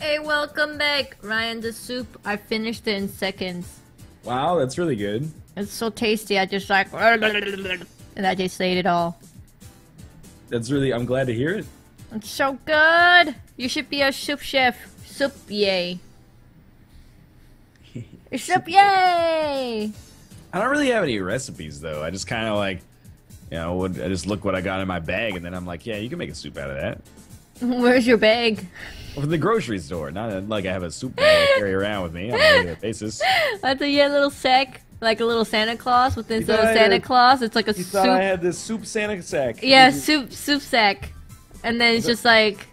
Hey, welcome back, Ryan the soup. I finished it in seconds. Wow, that's really good. It's so tasty. I just like and I just ate it all. That's really. I'm glad to hear it. It's so good. You should be a soup chef. Soup yay. Soup yay. I don't really have any recipes though. I just kind of like, I just look what I got in my bag, and then I'm like, yeah, you can make a soup out of that. Where's your bag? From the grocery store. Not like I have a soup bag I carry around with me on a regular basis. I thought you had a little sack, like a little Santa Claus, but instead of Santa Claus, it's like a You soup. thought I had this soup Santa sack. Yeah, soup sack. And then it's just like,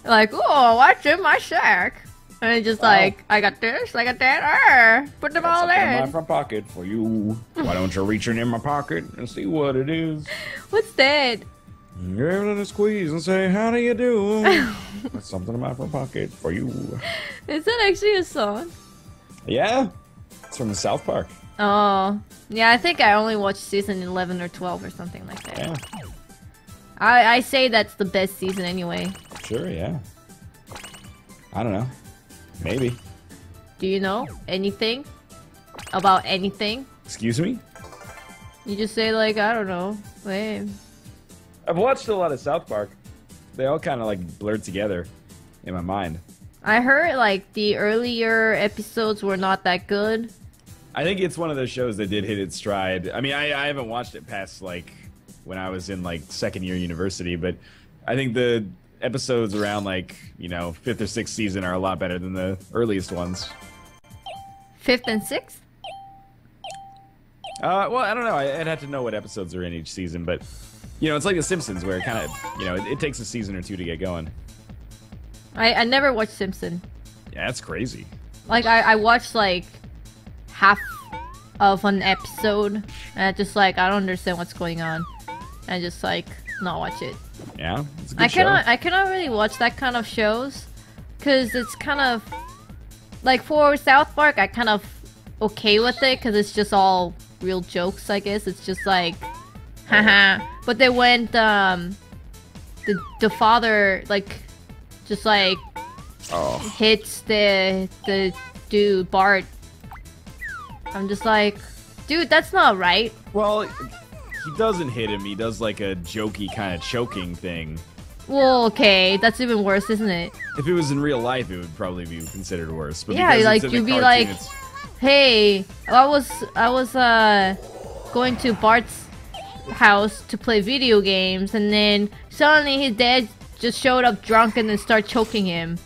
oh, what's in my sack? And it's just like, I got this, I got that, put them all in in. my front pocket for you. Why don't you reach in my pocket and see what it is? What's that? Give it a little squeeze and say, how do you do? That's something in my front pocket for you. Is that actually a song? Yeah, it's from the South Park. Oh, yeah, I think I only watched season 11 or 12 or something like that. Yeah. I say that's the best season anyway. Sure, yeah. I don't know. Maybe. Do you know anything about anything? Excuse me? You just say like, I don't know. Wait. I've watched a lot of South Park. They all kind of like blurred together in my mind. I heard like the earlier episodes were not that good. I think it's one of those shows that did hit its stride. I mean, I haven't watched it past like when I was in like second year university, but I think the episodes around like, 5th or 6th season are a lot better than the earliest ones. 5th and 6th? Well, I don't know. I'd have to know what episodes are in each season, but it's like The Simpsons where it kind of, it takes a season or two to get going. I never watched Simpson. Yeah, that's crazy. Like I watched like half of an episode and I just like I don't understand what's going on. I just like not watch it. Yeah, it's a good show. I cannot really watch that kind of shows because it's kind of like for South Park I kind of okay with it because it's just all real jokes, I guess. It's just like haha. But then when the father like just like hits the dude Bart, I'm just like, dude, that's not right. Well, he doesn't hit him. He does like a jokey kind of choking thing. Well, okay, that's even worse, isn't it? If it was in real life, it would probably be considered worse. But yeah, like you'd be like, hey, I was going to Bart's house to play video games, and then suddenly his dad just showed up drunk and then started choking him.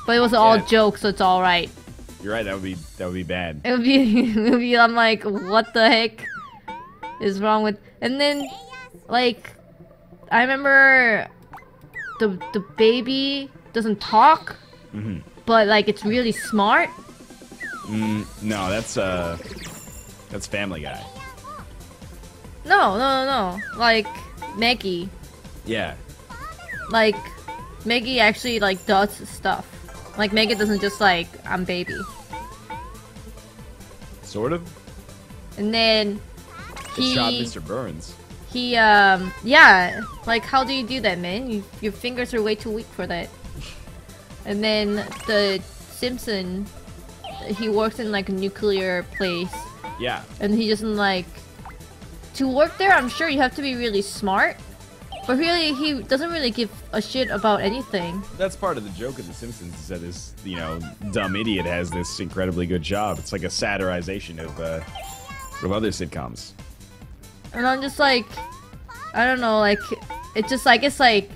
But it was all jokes, so it's all right. You're right. That would be bad. It would be. I'm like, what the heck is wrong with? And then, like, I remember the baby doesn't talk, but like it's really smart. No, that's Family Guy. No. Like Maggie. Yeah. Like Maggie actually like does stuff. Like Maggie doesn't just like I'm baby. Sort of. And then he shot Mr. Burns. He yeah. Like how do you do that, man? Your fingers are way too weak for that. And then the Simpson, he works in like a nuclear place. Yeah. And he doesn't like to work there. I'm sure you have to be really smart. But really, he doesn't really give a shit about anything. That's part of the joke of The Simpsons is that this, dumb idiot has this incredibly good job. It's like a satirization of other sitcoms. And I'm just like, I don't know, like, it just, I guess, like,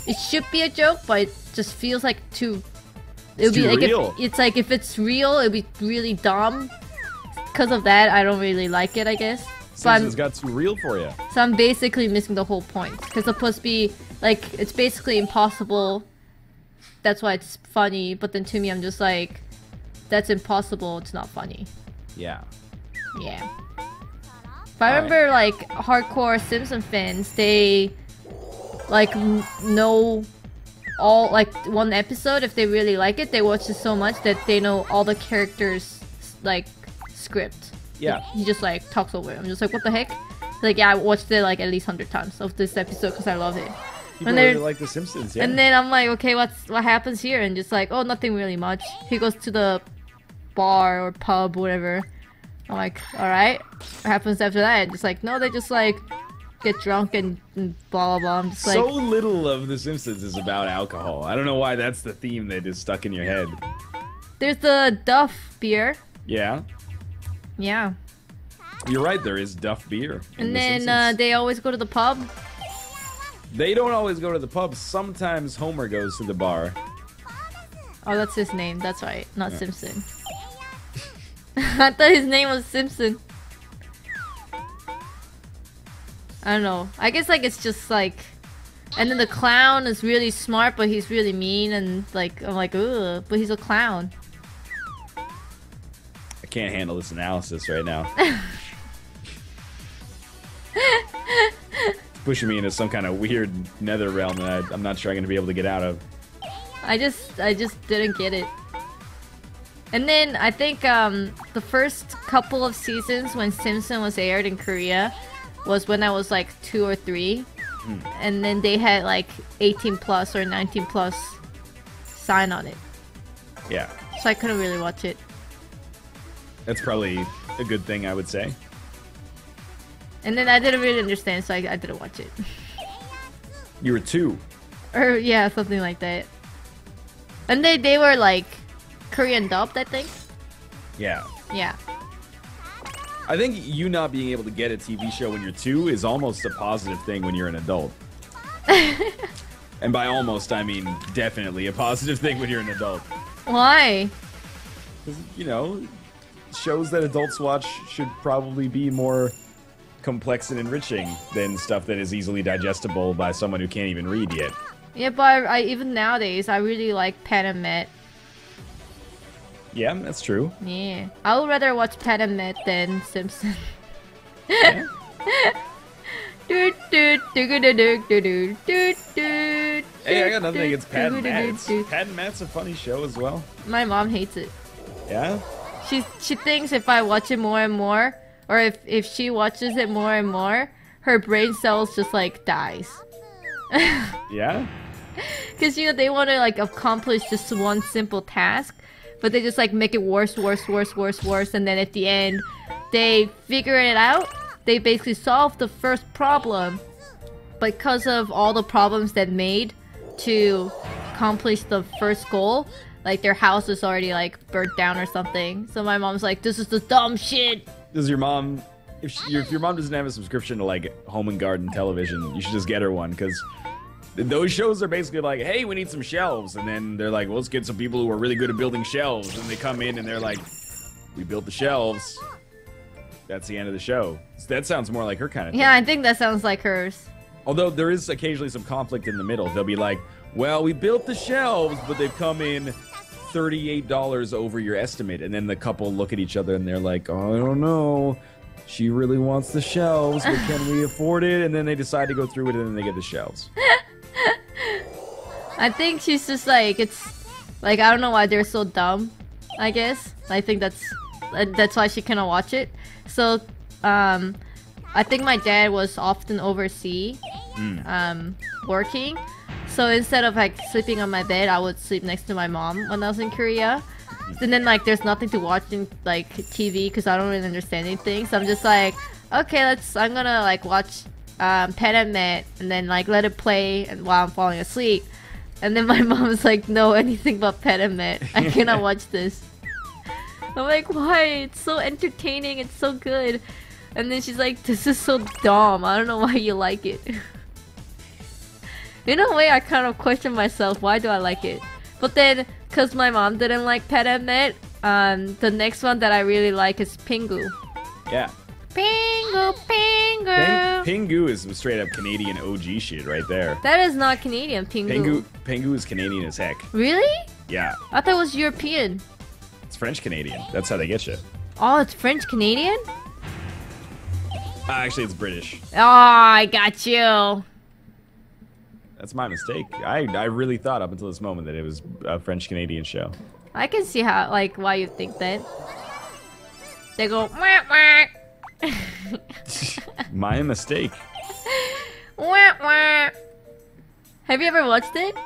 it should be a joke, but it just feels like too... It would be like real. It's like, if it's real, it would be really dumb. Because of that, I don't really like it, I guess. Simpsons got too real for you. So I'm basically missing the whole point. Because it's supposed to be, like, it's basically impossible. That's why it's funny. But then to me, I'm just like, that's impossible. It's not funny. Yeah. Yeah. But I remember, like, hardcore Simpson fans, they, like, know all, like, one episode. If they really like it, they watch it so much that they know all the characters, like, script. Yeah. He just like talks over it. I'm just like, what the heck? Like, yeah, I watched it like at least 100 times of this episode because I love it. People really like The Simpsons, yeah. And then I'm like, okay, what happens here? And just like, oh, nothing really much. He goes to the bar or pub, whatever. I'm like, alright. What happens after that? And just like, no, they just like get drunk and blah blah blah. I'm just like, so little of The Simpsons is about alcohol. I don't know why that's the theme that is stuck in your head. There's the Duff beer. Yeah. Yeah. You're right, there is Duff beer. And then they always go to the pub. They don't always go to the pub. Sometimes Homer goes to the bar. Oh, that's his name. That's right. Not Simpson. I thought his name was Simpson. I don't know. I guess like it's just like... And then the clown is really smart, but he's really mean. And like, I'm like, ugh. But he's a clown. I can't handle this analysis right now. Pushing me into some kind of weird nether realm that I'm not sure I'm going to be able to get out of. I just didn't get it. And then I think the first couple of seasons when Simpson was aired in Korea was when I was like 2 or 3. And then they had like 18 plus or 19 plus sign on it. Yeah. So I couldn't really watch it. That's probably a good thing, I would say. And then I didn't really understand, so I didn't watch it. You were 2. Or yeah, something like that. And they were like Korean dubbed, I think. Yeah. Yeah. I think you not being able to get a TV show when you're 2 is almost a positive thing when you're an adult. And by almost, I mean definitely a positive thing when you're an adult. Why? Because, you know, shows that adults watch should probably be more complex and enriching than stuff that is easily digestible by someone who can't even read yet. Yeah, but I even nowadays, I really like Pat and Matt. Yeah, that's true. Yeah. I would rather watch Pat and Matt than Simpson. Yeah. Hey, I got nothing against Pat and Matt. Pat and Matt's a funny show as well. My mom hates it. Yeah? She thinks if I watch it more and more, or if she watches it more and more, her brain cells just like dies. Yeah? Because, you know, they want to like accomplish just one simple task, but they just like make it worse, and then at the end, they figure it out. They basically solve the first problem, but because of all the problems that made to accomplish the first goal, like their house is already like burnt down or something. So my mom's like, this is the dumb shit. Does your mom, if your mom doesn't have a subscription to like Home and Garden television, you should just get her one, because those shows are basically like, hey, we need some shelves, and then they're like, well, let's get some people who are really good at building shelves, and they come in and they're like, we built the shelves. That's the end of the show. So that sounds more like her kind of thing. Yeah, I think that sounds like hers. Although there is occasionally some conflict in the middle. They'll be like, well, we built the shelves, but they've come in $38 over your estimate. And then the couple look at each other and they're like, oh, I don't know. She really wants the shelves, but can we afford it? And then they decide to go through it, and then they get the shelves. I think she's just like, it's like, I don't know why they're so dumb, I guess. I think that's why she cannot watch it. So, I think my dad was often overseas, working. So instead of like sleeping on my bed, I would sleep next to my mom when I was in Korea. And then like there's nothing to watch in like TV because I don't really understand anything. So I'm just like, okay, I'm gonna like watch Pet and Matt and then like let it play and while I'm falling asleep. And then my mom's like, no, anything but Pet and Matt. I cannot watch this. I'm like, why? It's so entertaining. It's so good. And then she's like, this is so dumb. I don't know why you like it. In a way, I kind of question myself. Why do I like it? But then, because my mom didn't like Pet and Matt, the next one that I really like is Pingu. Yeah. Pingu, Pingu. Pingu is straight up Canadian OG shit right there. That is not Canadian, Pingu. Pingu is Canadian as heck. Really? Yeah. I thought it was European. It's French Canadian. That's how they get you. Oh, it's French Canadian? Actually, it's British. Oh, I got you. That's my mistake. I really thought up until this moment that it was a French Canadian show. I can see how, like, why you think that. They go, wah, wah. My mistake. Wah, wah. Have you ever watched it?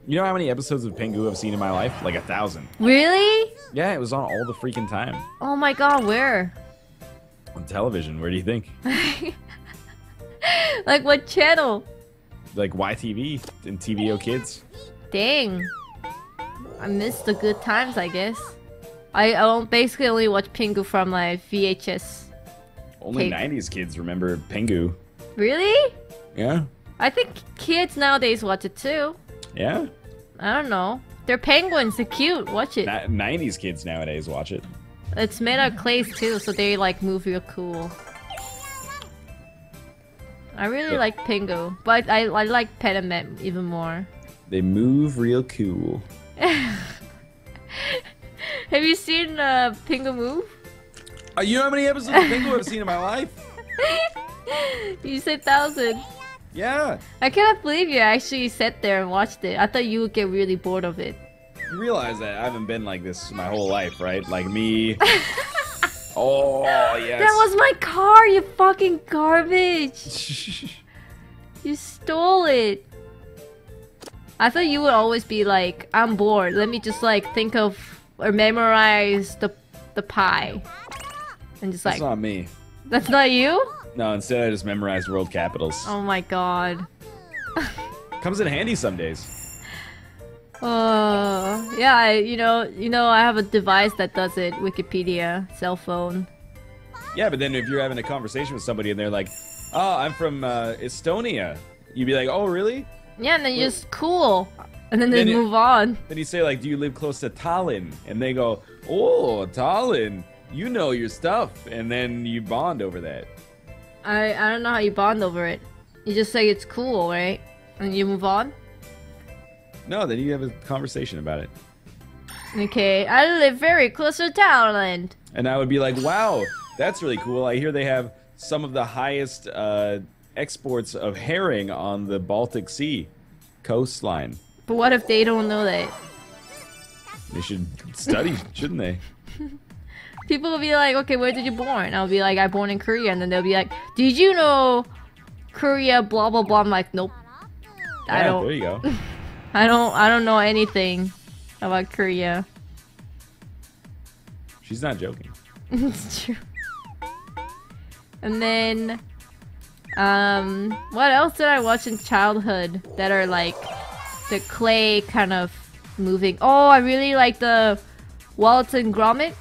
You know how many episodes of Pingu I've seen in my life? Like 1,000. Really? Yeah, it was on all the freaking time. Oh my god, where? On television, where do you think? Like what channel? Like YTV and TVO Kids. Dang. I missed the good times, I guess. I basically only watch Pingu from like VHS. Only 90s kids remember Pingu. Really? Yeah. I think kids nowadays watch it too. Yeah. I don't know. They're penguins. They're cute. Watch it. 90s kids nowadays watch it. It's made out of clays too, so they like move real cool. I really like Pingu, but I like Pet and Met even more. They move real cool. Have you seen Pingu move? You know how many episodes of Pingu I've seen in my life? You said 1,000. Yeah. I cannot believe you actually sat there and watched it. I thought you would get really bored of it. You realize that I haven't been like this my whole life, right? Like me. Oh, yes. That was my car, you fucking garbage. You stole it. I thought you would always be like, I'm bored. Let me just like think of or memorize the pie. And just like... That's not me. That's not you? No, instead I just memorized world capitals. Oh my god. Comes in handy some days. Yeah, you know, I have a device that does it. Wikipedia, cell phone. Yeah, but then if you're having a conversation with somebody and they're like, "Oh, I'm from Estonia," you'd be like, "Oh, really?" Yeah, and then you're just cool, and then they move on. Then you say like, "Do you live close to Tallinn?" And they go, "Oh, Tallinn, you know your stuff," and then you bond over that. I don't know how you bond over it. You just say it's cool, right? And you move on? No, then you have a conversation about it. Okay, I live very close to Thailand. And I would be like, wow, that's really cool. I hear they have some of the highest exports of herring on the Baltic Sea coastline. But what if they don't know that? They should study, shouldn't they? People will be like, okay, where did you born? I'll be like, I born in Korea. And then they'll be like, did you know Korea, blah, blah, blah. I'm like, nope. Yeah, I don't. There you go. I don't know anything about Korea. She's not joking. It's true. And then, what else did I watch in childhood that are like the clay kind of moving? Oh, I really like the Wallace and Gromit.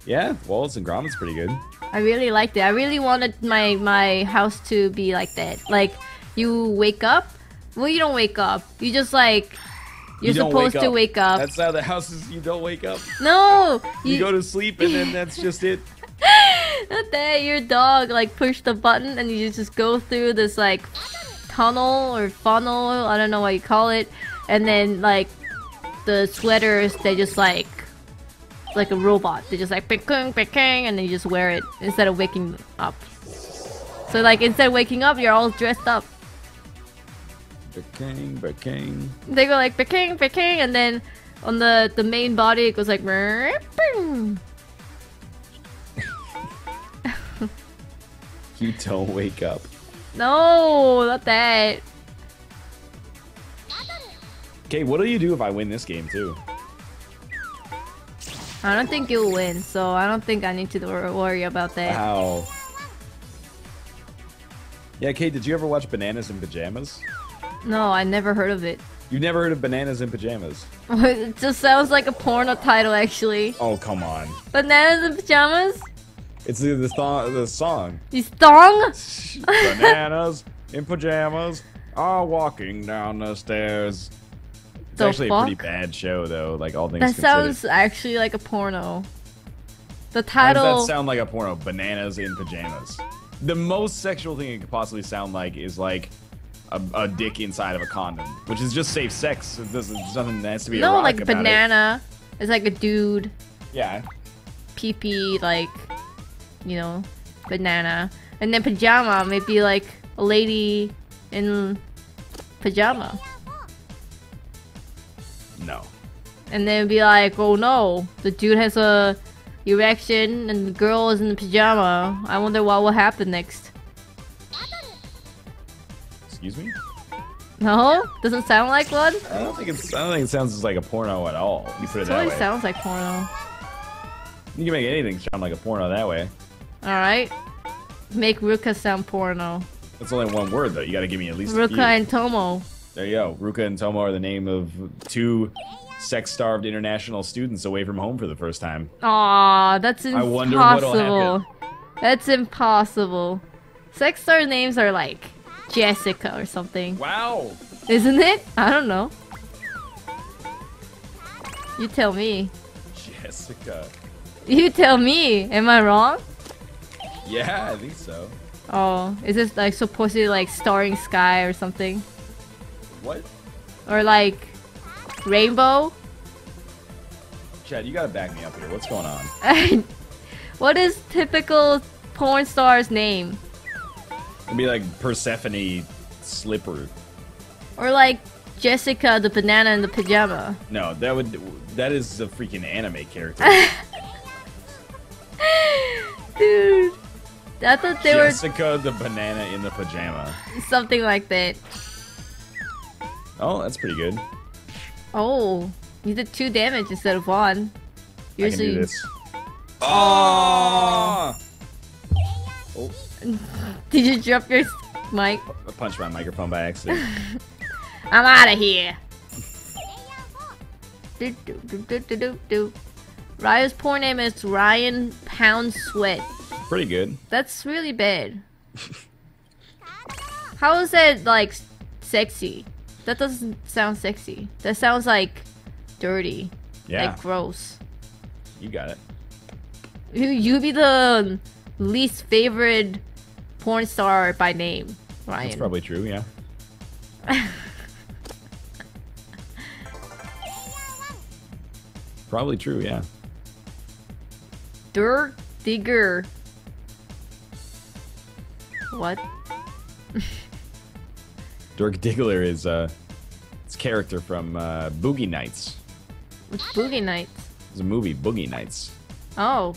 Yeah, Wallace and Gromit's pretty good. I really liked it. I really wanted my house to be like that. Like, you wake up. Well, you don't wake up. You just like... You're supposed to wake up. That's how the house is. You don't wake up. No! You go to sleep and then that's just it. Not that. Your dog like push the button and you just go through this like tunnel or funnel. I don't know what you call it. And then like the sweaters, they just like a robot. They just like ping, and then you just wear it instead of waking up. So like instead of waking up, you're all dressed up. Bang. They go like bang, and then on the main body it goes like You don't wake up. No, not that. Okay, what do you do if I win this game too? I don't think you'll win, so I don't think I need to worry about that. Wow. Yeah, Kate, did you ever watch Bananas in Pajamas? No, I never heard of it. You've never heard of Bananas in Pajamas? It just sounds like a porno title, actually. Oh, come on. Bananas in Pajamas? It's the song. You thong? Bananas in Pajamas are walking down the stairs. It's actually a pretty bad show, though, like all things considered. That sounds actually like a porno. The How title... does that sound like a porno? Bananas in Pajamas. The most sexual thing it could possibly sound like is like a dick inside of a condom, which is just safe sex. There's nothing that has to be erotic like about banana. It's like a dude. Yeah. Pee-pee, like, you know, banana. And then pajama may be like a lady in pajama. No. And then be like, oh no, the dude has a erection and the girl is in the pajama. I wonder what will happen next. Excuse me? No? Doesn't sound like one? I don't think it sounds like a porno at all. You put it that Totally way. sounds like porno. You can make anything sound like a porno that way. Alright. Make Ruka sound porno. That's only one word though. You gotta give me at least a Ruka few. and Tomo. There you go. Ruka and Tomo are the name of two sex-starved international students away from home for the first time. Aw, that's impossible. I wonder what'll happen. That's impossible. Sex star names are like Jessica or something. Wow. Isn't it? I don't know. You tell me. Jessica. You tell me. Am I wrong? Yeah, I think so. Oh, is this like supposedly like starring sky or something? What? Or like rainbow? Chad, you gotta back me up here. What's going on? What is typical porn star's name? It'd be like Persephone Slipper. Or like Jessica the banana in the pajama. No, that is a freaking anime character. Dude, I thought they Jessica the banana in the pajama. were something like that. Oh, that's pretty good. Oh, you did 2 damage instead of 1. I can do this. Oh! Oh! Did you drop your mic? I punched my microphone by accident. I'm out of here. Do, do, do, do, do, do, do. Ryan's porn name is Ryan Pound Sweat. Pretty good. That's really bad. How is that like sexy? That doesn't sound sexy. That sounds like dirty. Yeah. Like gross. You got it. You be the least favorite porn star by name, Ryan. That's probably true, yeah. Probably true, yeah. Dirt Digger. What? Dirk Diggler is it's a character from Boogie Nights. It's Boogie Nights. It's a movie, Boogie Nights. Oh,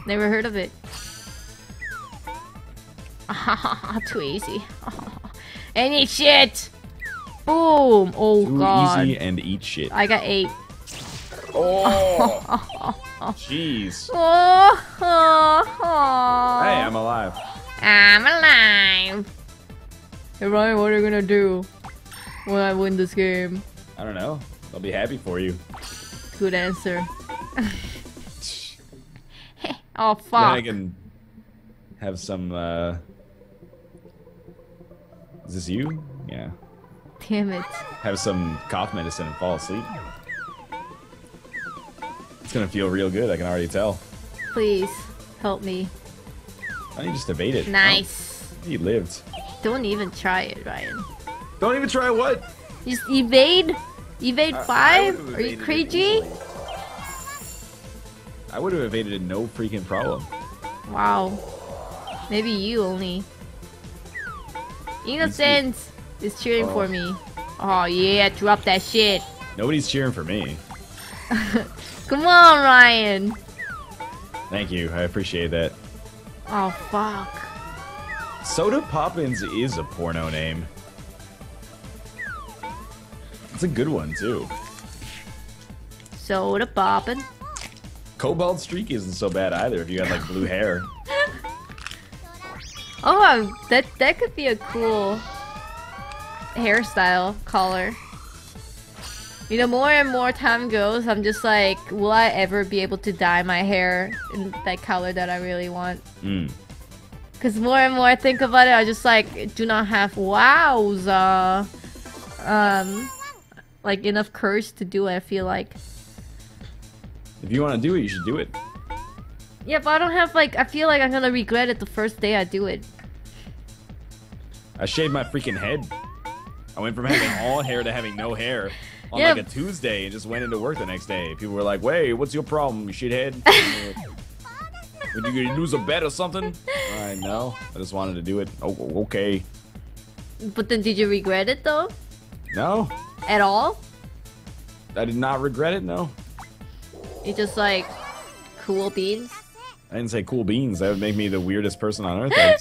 never heard of it. Too easy. Any shit. Boom. Oh Too god. easy and eat shit. I got 8. Oh, jeez. Hey, I'm alive. I'm alive. Hey Ryan, what are you gonna do when I win this game? I don't know. I'll be happy for you. Good answer. Oh Then fuck. I can have some. Is this you? Yeah. Damn it. Have some cough medicine and fall asleep. It's gonna feel real good. I can already tell. Please help me. Oh, you just evaded. Nice. Oh, you lived. Don't even try it, Ryan. Don't even try what? Just evade? Evade I 5? would've Are you evaded it crazy? easily. I would have evaded it no freaking problem. Wow. Maybe you only. Innocence is cheering for me. Oh yeah, drop that shit. Nobody's cheering for me. Come on, Ryan. Thank you. I appreciate that. Oh fuck. Soda Poppins is a porno name. It's a good one too. Soda poppin'. Cobalt Streak isn't so bad either if you got like blue hair. Oh, that could be a cool hairstyle color. You know, more and more time goes, I'm just like, will I ever be able to dye my hair in that color that I really want? Mm. Because more and more I think about it, I just like do not have like enough courage to do it. I feel like. If you want to do it, you should do it. Yeah, but I don't have like. I feel like I'm gonna regret it the first day I do it. I shaved my freaking head. I went from having all hair to having no hair on Yeah. like a Tuesday and just went into work the next day. People were like, "Wait, what's your problem, you shithead? Would you gonna lose a bet or something?" I know. I just wanted to do it. Oh, okay. But then, did you regret it though? No, At all? I did not regret it. No, You just like cool beans? I didn't say cool beans. That would make me the weirdest person on earth. I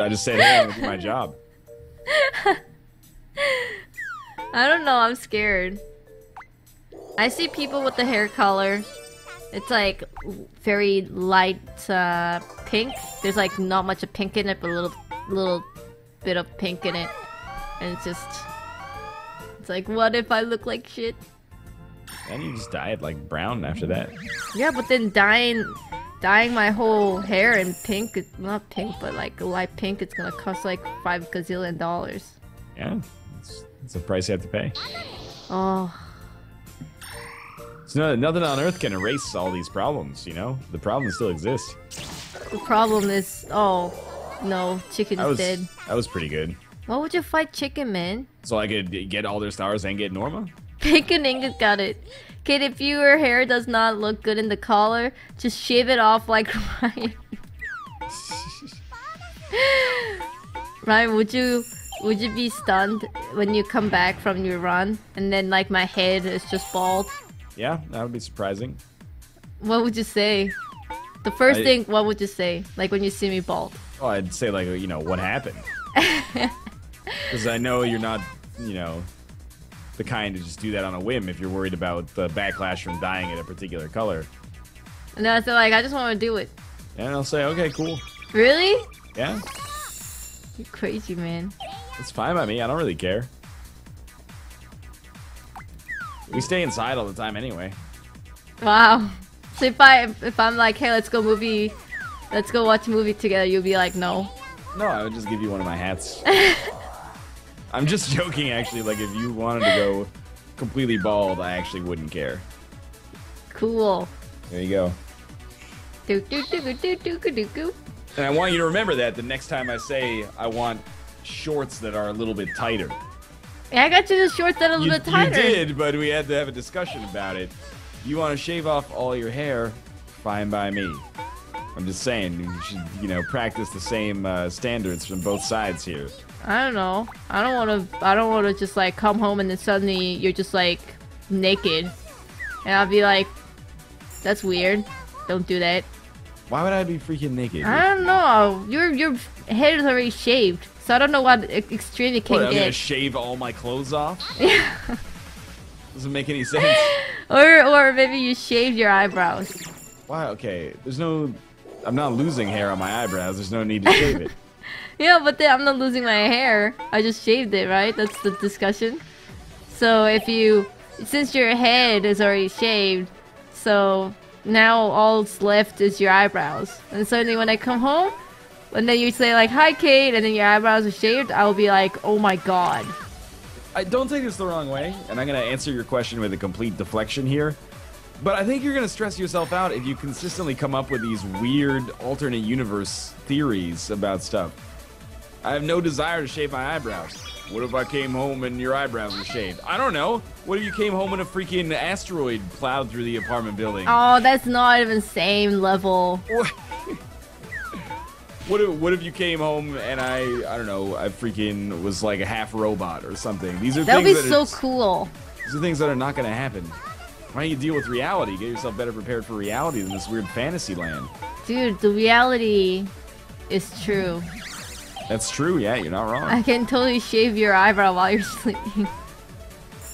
just said, hey, I'm gonna do my job. I don't know, I'm scared. I see people with the hair color. It's like very light pink. There's like not much of pink in it, but a little bit of pink in it. And it's like, what if I look like shit? And you just dye it like brown after that. Yeah, but then dyeing my whole hair in pink, not pink, but like light pink, it's gonna cost like $5 gazillion. Yeah, it's a price you have to pay. Oh. So nothing on earth can erase all these problems, you know? The problems still exist. The problem is, oh, no, chicken is dead. That was pretty good. Why would you fight chicken, man? So I could get all their stars and get Norma? Pink and Ingot got it. Kid, if your hair does not look good in the collar, just shave it off like Ryan. Ryan, would you be stunned when you come back from your run and then like my head is just bald? Yeah, that would be surprising. What would you say? The first thing, what would you say? Like when you see me bald? Oh, I'd say like, you know, what happened? Because I know you're not, you know, the kind to just do that on a whim if you're worried about the backlash from dyeing it a particular color. No, I feel like I just want to do it. And I'll say, okay, cool. Really? Yeah. You're crazy, man. It's fine by me. I don't really care. We stay inside all the time anyway. Wow. So if I'm like, hey, let's go watch a movie together, you'll be like, no. No, I would just give you one of my hats. I'm just joking, actually. Like, if you wanted to go completely bald, I actually wouldn't care. Cool. There you go. And I want you to remember that the next time I say I want shorts that are a little bit tighter. Yeah, I got you the shorts that are a little bit tighter. You did, but we had to have a discussion about it. You want to shave off all your hair? Fine by me. I'm just saying, you should, you know, practice the same standards from both sides here. I don't know. I don't want to just like come home and then suddenly you're just like naked, and I'll be like, that's weird. Don't do that. Why would I be freaking naked? I don't know. Your head is already shaved, so I don't know what extreme you can I'm get. gonna shave all my clothes off? Yeah. Doesn't make any sense. Or maybe you shaved your eyebrows. Wow. Okay. I'm not losing hair on my eyebrows. There's no need to shave it. Yeah, but then I'm not losing my hair. I just shaved it, right? That's the discussion. So since your head is already shaved, so now all that's left is your eyebrows. And suddenly when I come home, and then you say like, hi Kate, and then your eyebrows are shaved, I will be like, oh my god. I don't take this the wrong way, and I'm gonna answer your question with a complete deflection here. But I think you're gonna stress yourself out if you consistently come up with these weird alternate universe theories about stuff. I have no desire to shave my eyebrows. What if I came home and your eyebrows were shaved? I don't know. What if you came home and a freaking asteroid plowed through the apartment building? Oh, that's not even same level. What if you came home and I don't know, I freaking was like a half robot or something? These are that would be things so cool. These are things that are not gonna happen. Why don't you deal with reality? Get yourself better prepared for reality than this weird fantasy land. Dude, the reality is true. That's true, yeah, you're not wrong. I can totally shave your eyebrow while you're sleeping.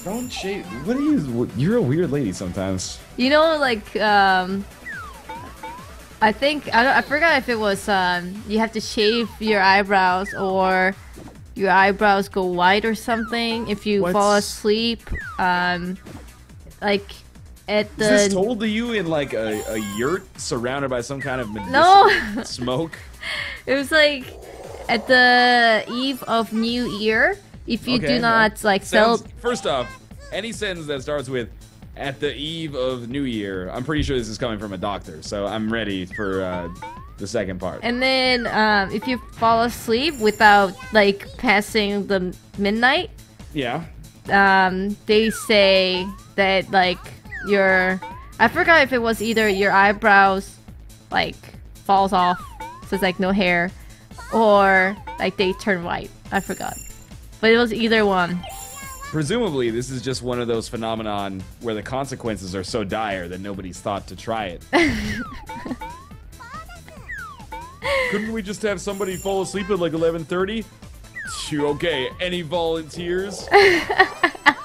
Don't shave. What are you? You're a weird lady sometimes. You know, like, I forgot if it was, you have to shave your eyebrows or your eyebrows go white or something if you fall asleep. Like, at the... Is this told to you in, like, a yurt surrounded by some kind of medicinal smoke? It was, like, at the eve of New Year, if you do not, like, First off, any sentence that starts with, at the eve of New Year, I'm pretty sure this is coming from a doctor, so I'm ready for the second part. And then, if you fall asleep without, like, passing the midnight... Yeah. They say that, like, I forgot if it was either your eyebrows, like, falls off, so it's, like, no hair, or, like, they turn white. I forgot. But it was either one. Presumably, this is just one of those phenomenon where the consequences are so dire that nobody's thought to try it. Couldn't we just have somebody fall asleep at, like, 11:30? Okay, any volunteers?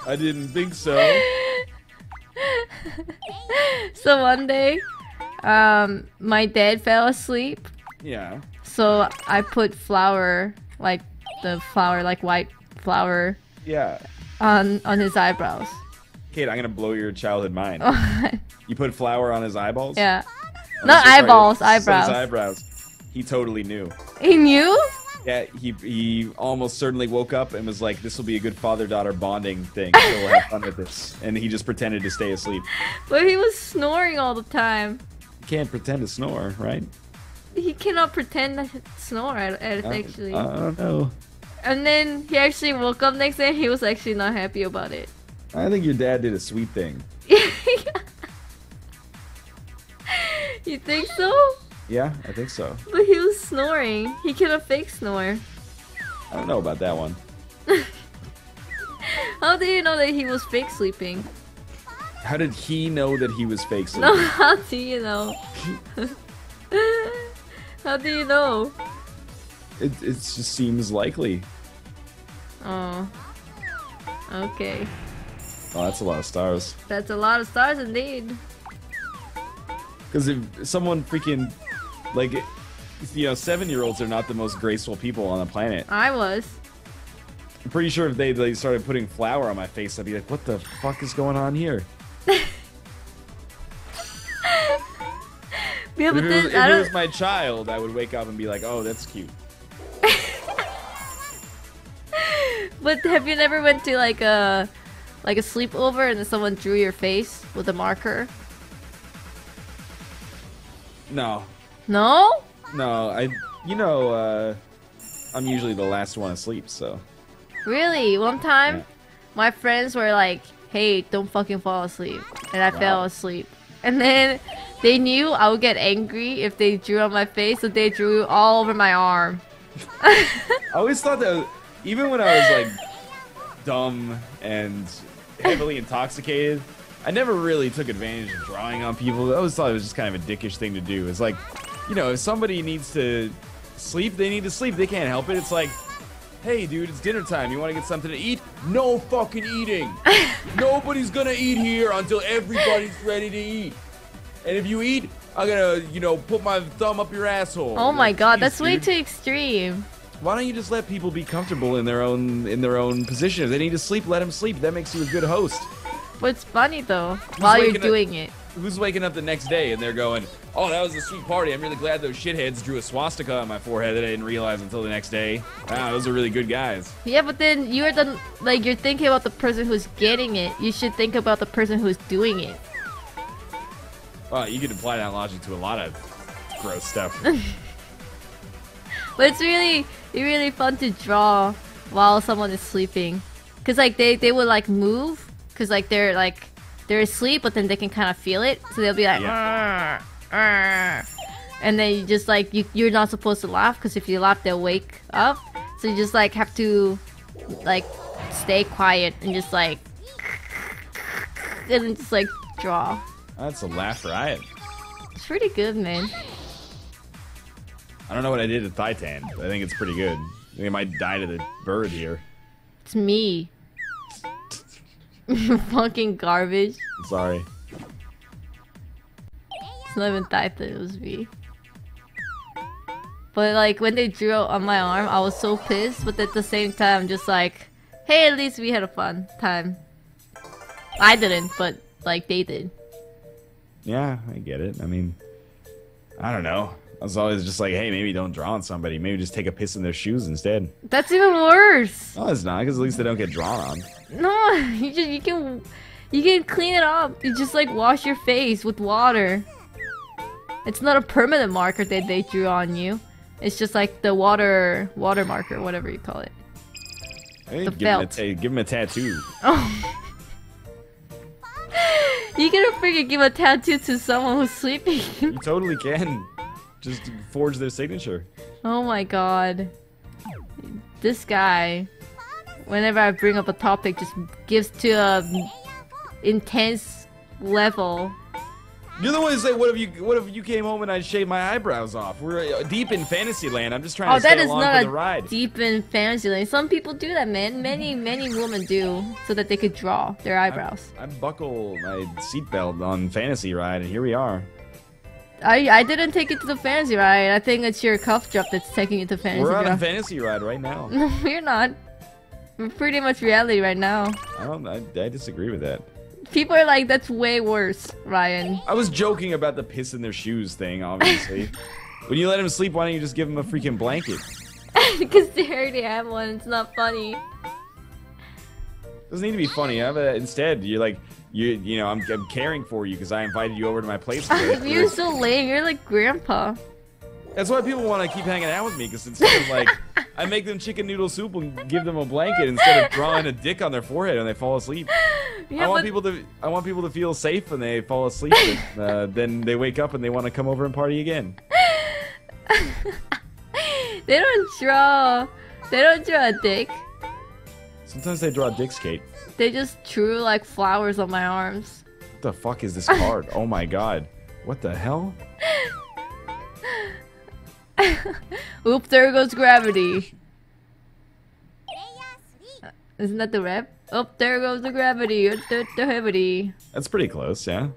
I didn't think so. So one day, my dad fell asleep. Yeah. So I put flour, like the flour, like white flour, Yeah. on his eyebrows. Kate, I'm gonna blow your childhood mind. You put flour on his eyeballs? Yeah. I'm Not so sorry. eyeballs, So his eyebrows. eyebrows. He totally knew. He knew? Yeah, he almost certainly woke up and was like, "This will be a good father-daughter bonding thing. So we'll have fun with this." And he just pretended to stay asleep. But he was snoring all the time. You can't pretend to snore, right? He cannot pretend to snore, actually. I don't know. And then he actually woke up next day and he was actually not happy about it. I think your dad did a sweet thing. You think so? Yeah, I think so. But he was snoring. He cannot fake snore. I don't know about that one. How do you know that he was fake sleeping? How did he know that he was fake sleeping? No, how do you know? How do you know? It just seems likely. Oh. Okay. Oh, that's a lot of stars. That's a lot of stars indeed. Because if someone freaking, like, you know, 7-year-olds are not the most graceful people on the planet. I was. I'm pretty sure if they started putting flour on my face, I'd be like, what the fuck is going on here? Yeah, but If it was my child, I would wake up and be like, oh, that's cute. But have you never went to like a sleepover and then someone drew your face with a marker? No. No? No, I'm usually the last one asleep, so. Really? One time, Yeah. my friends were like, "Hey, don't fucking fall asleep," and I fell asleep. And then they knew I would get angry if they drew on my face, so they drew all over my arm. I always thought that, even when I was like dumb and heavily intoxicated, I never really took advantage of drawing on people. I always thought it was just kind of a dickish thing to do. It's like, you know, if somebody needs to sleep, they need to sleep. They can't help it. It's like, hey, dude, it's dinner time. You want to get something to eat? No fucking eating. Nobody's gonna eat here until everybody's ready to eat. And if you eat, I'm gonna, you know, put my thumb up your asshole. Oh my god, Jeez, that's way dude. too extreme. Why don't you just let people be comfortable in their own position? If they need to sleep, let them sleep. That makes you a good host. But it's funny though, while you're doing it. Who's waking up the next day and they're going, oh, that was a sweet party. I'm really glad those shitheads drew a swastika on my forehead that I didn't realize until the next day. Wow, those are really good guys. Yeah, but then you're you're thinking about the person who's getting it. You should think about the person who's doing it. Well, you could apply that logic to a lot of gross stuff. But it's really fun to draw while someone is sleeping. Cause like they would like move. Cause like they're asleep, but then they can kind of feel it. So they'll be like, Yeah. and then you just like you're not supposed to laugh. Cause if you laugh, they'll wake up. So you just like have to like stay quiet and just like and then just like draw. That's a laugh riot. It's pretty good, man. I don't know what I did to Titan, but I think it's pretty good. I think I might die to the bird here. It's me. Fucking garbage. I'm sorry. It's not even Titan, it was me. But like when they drew on my arm, I was so pissed. But at the same time, just like, hey, at least we had a fun time. I didn't, but like they did. Yeah, I get it. I mean, I don't know. I was always just like, hey, maybe don't draw on somebody. Maybe just take a piss in their shoes instead. That's even worse. No, it's not, because at least they don't get drawn on. No, you can clean it up. You just like wash your face with water. It's not a permanent marker that they drew on you. It's just like the water marker, whatever you call it. Hey, The give felt. him a tattoo. Oh. You gonna freaking give a tattoo to someone who's sleeping? You totally can. Just forge their signature. Oh my god. This guy, whenever I bring up a topic, just gives to a intense level. You're the one who say, what if you came home and I shaved my eyebrows off? We're deep in Fantasyland. I'm just trying to stay along for the ride. Deep in Fantasyland. Some people do that, man. Many women do, so that they could draw their eyebrows. I buckle my seatbelt on Fantasy Ride, and here we are. I didn't take it to the Fantasy Ride. I think it's your cuff drop that's taking it to Fantasy Ride. We're on a Fantasy Ride right now. No, we're not. We're pretty much reality right now. I disagree with that. People are like, that's way worse, Ryan. I was joking about the piss in their shoes thing, obviously. When you let him sleep, why don't you just give him a freaking blanket? Because they already have one. It's not funny. Doesn't need to be funny. Instead, you're like, you know, I'm caring for you because I invited you over to my place. You're so lame. You're like grandpa. That's why people want to keep hanging out with me, because instead of like, I make them chicken noodle soup and give them a blanket instead of drawing a dick on their forehead when they fall asleep. Yeah, I want people to feel safe when they fall asleep. And, then they wake up and they want to come over and party again. They don't draw a dick. Sometimes they draw dicks, Kate. They just drew like flowers on my arms. What the fuck is this card? Oh my god. What the hell? Oop, there goes gravity. Isn't that the rep? Oh, there goes the gravity. The heavy. That's pretty close, yeah.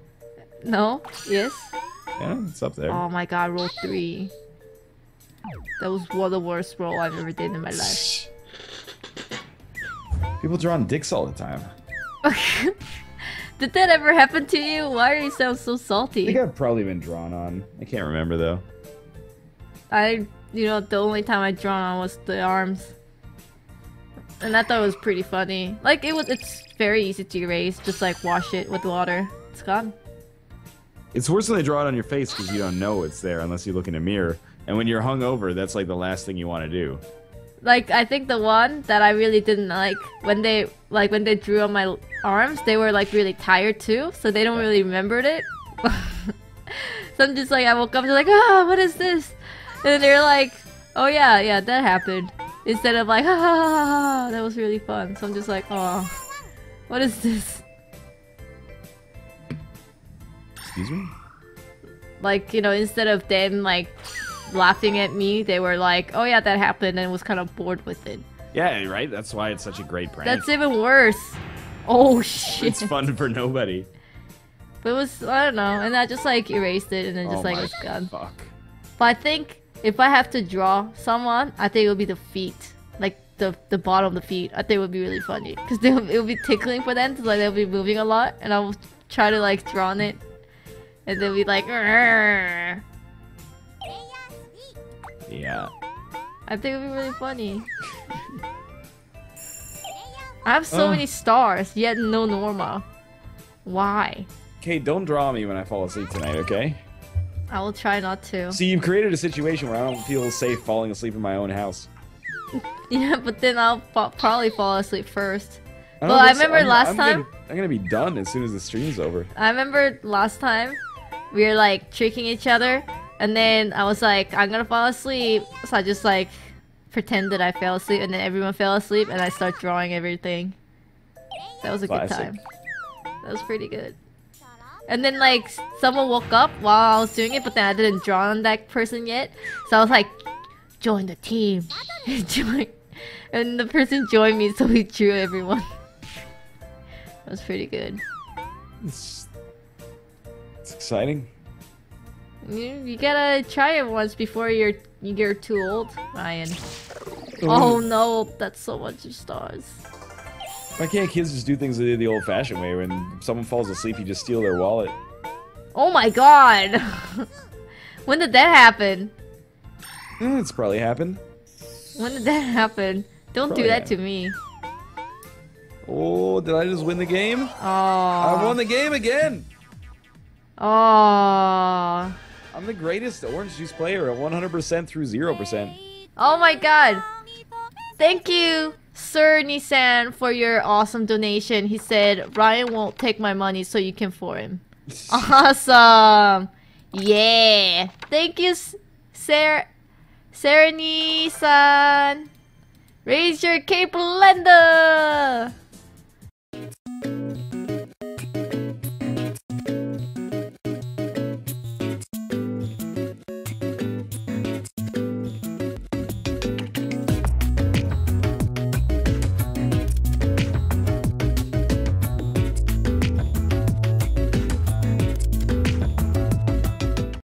No? Yes? Yeah, it's up there. Oh my god, roll 3. That was one of the worst roll I've ever did in my life. People drawing dicks all the time. Did that ever happen to you? Why do you sound so salty? I think I've probably been drawn on. I can't remember though. You know, the only time I drawn on was the arms. And I thought it was pretty funny. Like, it's very easy to erase. Just like wash it with water. It's gone. It's worse when they draw it on your face because you don't know it's there unless you look in a mirror. And when you're hungover, that's like the last thing you want to do. Like, I think the one that I really didn't like, when they drew on my arms, they were like really tired too, so they don't really remember it. So I'm just like, I woke up and like, ah, what is this? And they're like, oh yeah, that happened. Instead of like, ha ha ha ha, that was really fun. So I'm just like, oh, what is this? Excuse me? Like, you know, instead of them like laughing at me, they were like, oh yeah, that happened, and was kind of bored with it. Yeah, right? That's why it's such a great prank. That's even worse. Oh shit. It's fun for nobody. But it was, I don't know, and I just like erased it and then just like it's gone. Fuck. But I think if I have to draw someone, I think it would be the feet. Like the bottom of the feet. I think it would be really funny. Because it would be tickling for them, so like they'll be moving a lot, and I'll try to like draw on it. And they'll be like, "Rrr." Yeah. I think it would be really funny. I have so many stars, yet no Norma. Why? Okay, don't draw me when I fall asleep tonight, okay? I will try not to. See, you've created a situation where I don't feel safe falling asleep in my own house. Yeah, but then I'll probably fall asleep first. Well, I remember last time... I'm gonna be done as soon as the stream's over. I remember last time we were like tricking each other, and then I was like, I'm gonna fall asleep. So I just like pretended I fell asleep, and then everyone fell asleep, and I start drawing everything. That was a good time. That was pretty good. And then like someone woke up while I was doing it, but then I didn't draw on that person yet. So I was like, join the team. Join. And the person joined me, so we drew everyone. That was pretty good. It's exciting. You gotta try it once before you get too old, Ryan. Oh no, that's so much stars. Why can't kids just do things the old-fashioned way? When someone falls asleep, you just steal their wallet. Oh my god! When did that happen? It's probably happened. When did that happen? Don't do that to me. Oh, did I just win the game? Oh. I won the game again! Oh. I'm the greatest orange juice player at 100% through 0%. Oh my god! Thank you, Sir Nissan, for your awesome donation. He said, Ryan won't take my money so you can for him. Awesome! Yeah! Thank you, Sir Nissan! Raise your cape, Lenda!